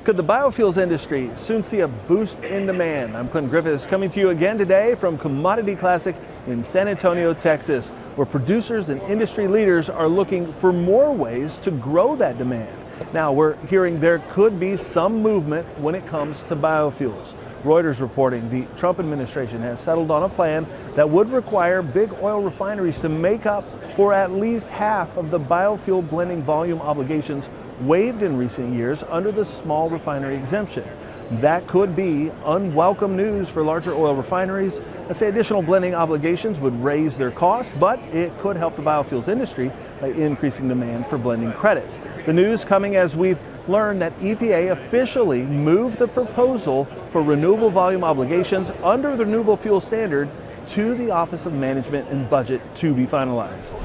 Could the biofuels industry soon see a boost in demand? I'm Clint Griffiths coming to you again today from Commodity Classic in San Antonio, Texas, where producers and industry leaders are looking for more ways to grow that demand. Now, we're hearing there could be some movement when it comes to biofuels. Reuters reporting the Trump administration has settled on a plan that would require big oil refineries to make up for at least half of the biofuel blending volume obligations waived in recent years under the small refinery exemption. That could be unwelcome news for larger oil refineries. Let's say additional blending obligations would raise their costs, but it could help the biofuels industry by increasing demand for blending credits. The news coming as we've learned that EPA officially moved the proposal for renewable volume obligations under the Renewable Fuel Standard to the Office of Management and Budget to be finalized.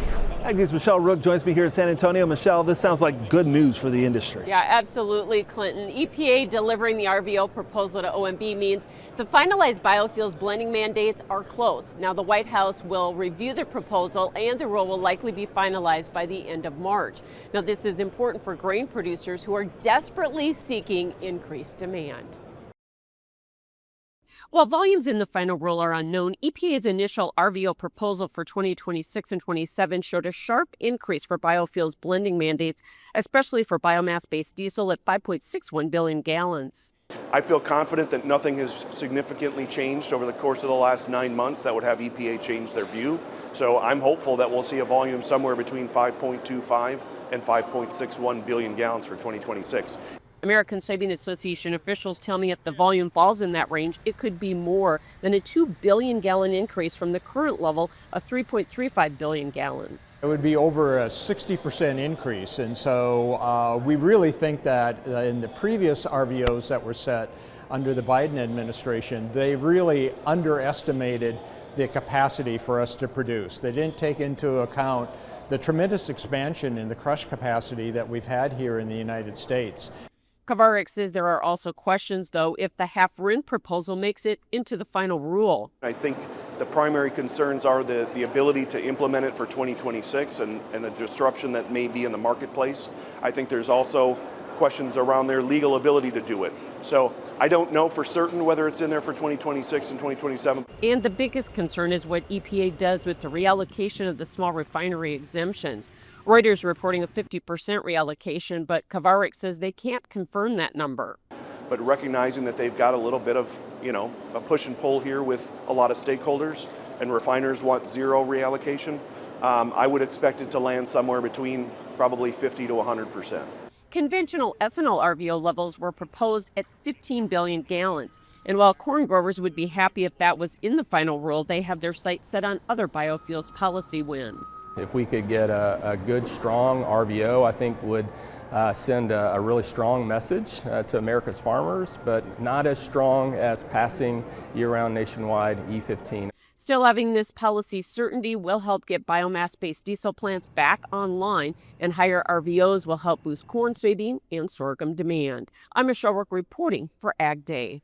AgDay's Michelle Rook joins me here in San Antonio. Michelle, this sounds like good news for the industry. Yeah, absolutely, Clinton. EPA delivering the RVO proposal to OMB means the finalized biofuels blending mandates are close. Now, the White House will review the proposal and the rule will likely be finalized by the end of March. Now, this is important for grain producers who are desperately seeking increased demand. While volumes in the final rule are unknown, EPA's initial RVO proposal for 2026 and 27 showed a sharp increase for biofuels blending mandates, especially for biomass-based diesel at 5.61 billion gallons. I feel confident that nothing has significantly changed over the course of the last 9 months that would have EPA change their view. So I'm hopeful that we'll see a volume somewhere between 5.25 and 5.61 billion gallons for 2026. American Soybean Association officials tell me if the volume falls in that range, it could be more than a 2 billion gallon increase from the current level of 3.35 billion gallons. It would be over a 60% increase, and so we really think that in the previous RVOs that were set under the Biden administration, they really underestimated the capacity for us to produce. They didn't take into account the tremendous expansion in the crush capacity that we've had here in the United States. Kavarik says there are also questions, though, if the half RIN proposal makes it into the final rule. I think the primary concerns are the ability to implement it for 2026 and the disruption that may be in the marketplace. I think there's also questions around their legal ability to do it. So I don't know for certain whether it's in there for 2026 and 2027. And the biggest concern is what EPA does with the reallocation of the small refinery exemptions. Reuters reporting a 50% reallocation, but Kavarik says they can't confirm that number. But recognizing that they've got a little bit of, a push and pull here with a lot of stakeholders, and refiners want zero reallocation, I would expect it to land somewhere between probably 50 to 100%. Conventional ethanol RVO levels were proposed at 15 billion gallons. And while corn growers would be happy if that was in the final rule, they have their sights set on other biofuels policy wins. If we could get a good, strong RVO, I think would send a really strong message to America's farmers, but not as strong as passing year-round nationwide E15. Still, having this policy certainty will help get biomass-based diesel plants back online, and higher RVOs will help boost corn, soybean, and sorghum demand. I'm Michelle Rook reporting for AgDay.